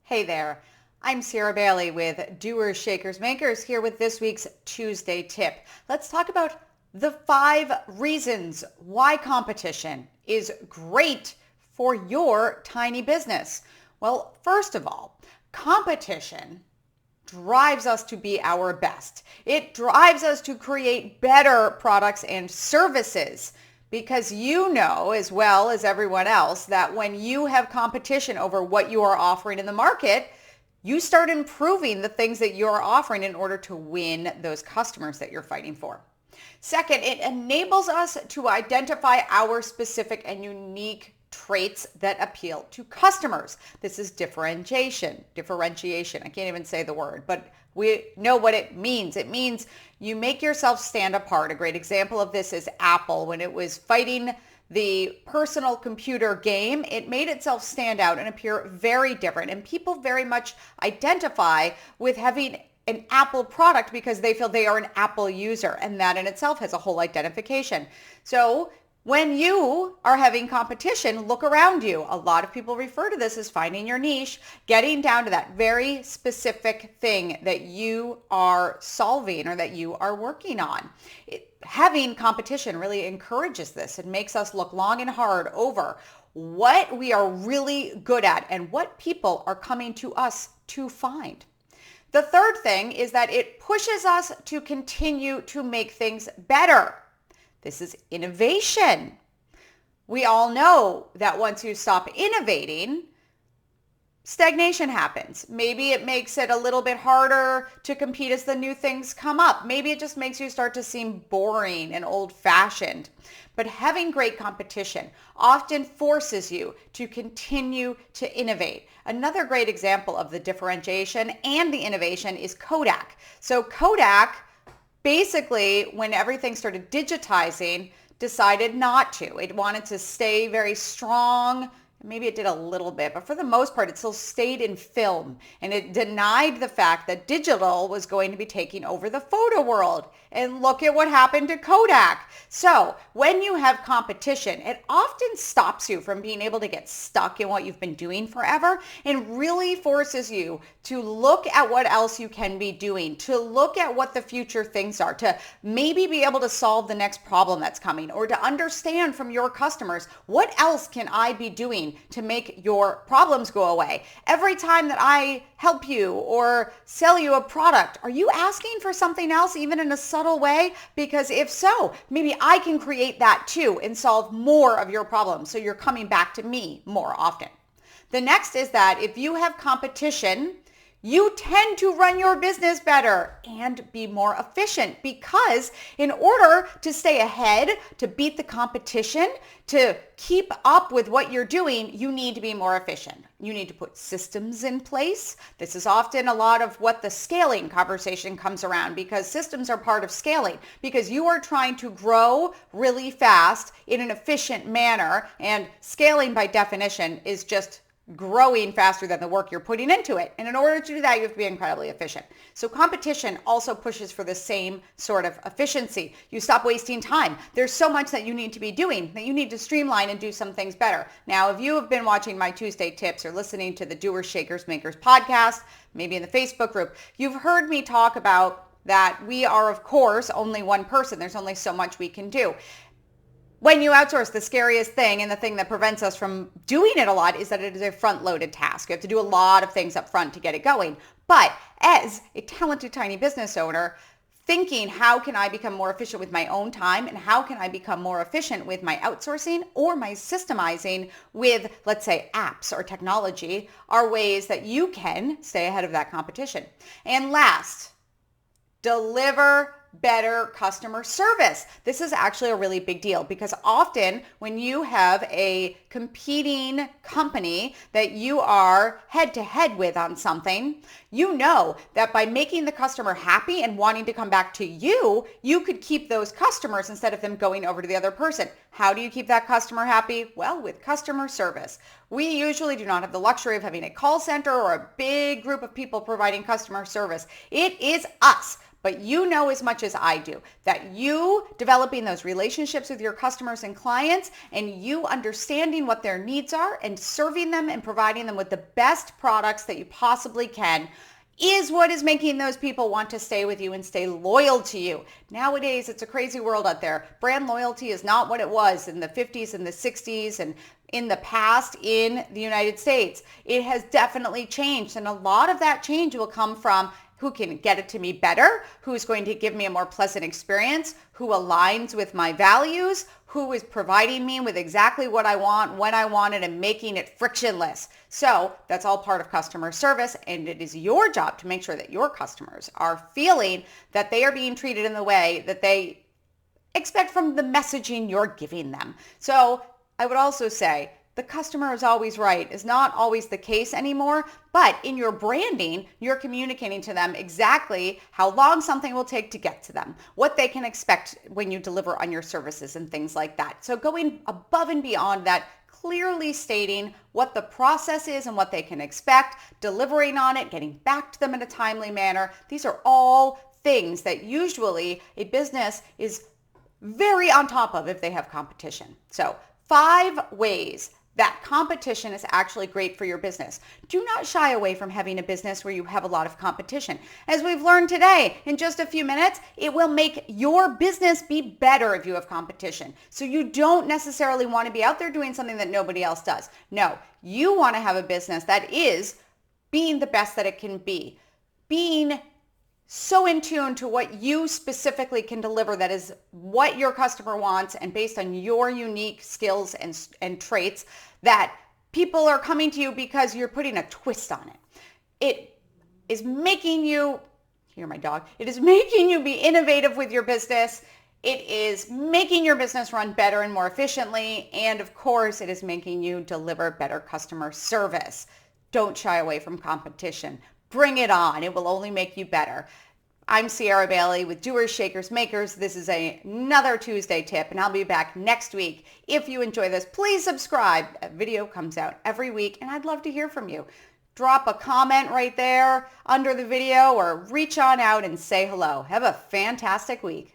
Hey there, I'm Sarah Bailey with Doers, Shakers, Makers here with this week's Tuesday tip. Let's talk about the 5 reasons why competition is great for your tiny business. Well, first of all, competition drives us to be our best. It drives us to create better products and services because you know as well as everyone else that when you have competition over what you are offering in the market, you start improving the things that you're offering in order to win those customers that you're fighting for. Second, it enables us to identify our specific and unique traits that appeal to customers. This is differentiation. I can't even say the word, but we know what it means. It means you make yourself stand apart. A great example of this is Apple. When it was fighting the personal computer game, it made itself stand out and appear very different. And people very much identify with having an Apple product because they feel they are an Apple user, and that in itself has a whole identification. So when you are having competition, look around you. A lot of people refer to this as finding your niche, getting down to that very specific thing that you are solving or that you are working on. Having competition really encourages this. It makes us look long and hard over what we are really good at and what people are coming to us to find. The third thing is that it pushes us to continue to make things better. This is innovation. We all know that once you stop innovating, stagnation happens. Maybe it makes it a little bit harder to compete as the new things come up. Maybe it just makes you start to seem boring and old-fashioned. But having great competition often forces you to continue to innovate. Another great example of the differentiation and the innovation is Kodak. So Kodak, basically, when everything started digitizing, decided not to. It wanted to stay very strong. Maybe it did a little bit, but for the most part, it still stayed in film. And it denied the fact that digital was going to be taking over the photo world. And look at what happened to Kodak. So when you have competition, it often stops you from being able to get stuck in what you've been doing forever and really forces you to look at what else you can be doing, to look at what the future things are, to maybe be able to solve the next problem that's coming, or to understand from your customers, what else can I be doing to make your problems go away? Every time that I help you or sell you a product, are you asking for something else, even in a subtle way? Because if so, maybe I can create that too and solve more of your problems, so you're coming back to me more often. The next is that if you have competition, you tend to run your business better and be more efficient, because in order to stay ahead, to beat the competition, to keep up with what you're doing, you need to be more efficient. You need to put systems in place. This is often a lot of what the scaling conversation comes around, because systems are part of scaling, because you are trying to grow really fast in an efficient manner, and scaling by definition is just growing faster than the work you're putting into it. And in order to do that, you have to be incredibly efficient. So competition also pushes for the same sort of efficiency. You stop wasting time. There's so much that you need to be doing that you need to streamline and do some things better. Now, if you have been watching my Tuesday tips or listening to the Doers, Shakers, Makers podcast, maybe in the Facebook group, you've heard me talk about that we are, of course, only one person. There's only so much we can do. When you outsource, the scariest thing and the thing that prevents us from doing it a lot is that it is a front-loaded task. You have to do a lot of things up front to get it going. But as a talented tiny business owner, thinking, how can I become more efficient with my own time, and how can I become more efficient with my outsourcing or my systemizing with, let's say, apps or technology, are ways that you can stay ahead of that competition. And last, deliver better customer service. This is actually a really big deal, because often when you have a competing company that you are head to head with on something, you know that by making the customer happy and wanting to come back to you, you could keep those customers instead of them going over to the other person. How do you keep that customer happy? Well, with customer service. We usually do not have the luxury of having a call center or a big group of people providing customer service. It is us but you know as much as I do that you developing those relationships with your customers and clients and you understanding what their needs are and serving them and providing them with the best products that you possibly can is what is making those people want to stay with you and stay loyal to you. Nowadays, it's a crazy world out there. Brand loyalty is not what it was in the 50s and the 60s and in the past in the United States. It has definitely changed, and a lot of that change will come from who can get it to me better, who's going to give me a more pleasant experience, who aligns with my values, who is providing me with exactly what I want, when I want it, and making it frictionless. So that's all part of customer service, and it is your job to make sure that your customers are feeling that they are being treated in the way that they expect from the messaging you're giving them. So I would also say the customer is always right is not always the case anymore, but in your branding, you're communicating to them exactly how long something will take to get to them, what they can expect when you deliver on your services and things like that. So going above and beyond that, clearly stating what the process is and what they can expect, delivering on it, getting back to them in a timely manner. These are all things that usually a business is very on top of if they have competition. So 5 ways that competition is actually great for your business. Do not shy away from having a business where you have a lot of competition. As we've learned today, in just a few minutes, it will make your business be better if you have competition. So you don't necessarily want to be out there doing something that nobody else does. No, you want to have a business that is being the best that it can be, being so in tune to what you specifically can deliver, that is what your customer wants, and based on your unique skills and traits, that people are coming to you because you're putting a twist on it. It is making you, hear my dog, it is making you be innovative with your business. It is making your business run better and more efficiently. And of course, it is making you deliver better customer service. Don't shy away from competition. Bring it on. It will only make you better. I'm Sierra Bailey with Doers, Shakers, Makers. This is another Tuesday tip, and I'll be back next week. If you enjoy this, please subscribe. A video comes out every week, and I'd love to hear from you. Drop a comment right there under the video or reach on out and say hello. Have a fantastic week.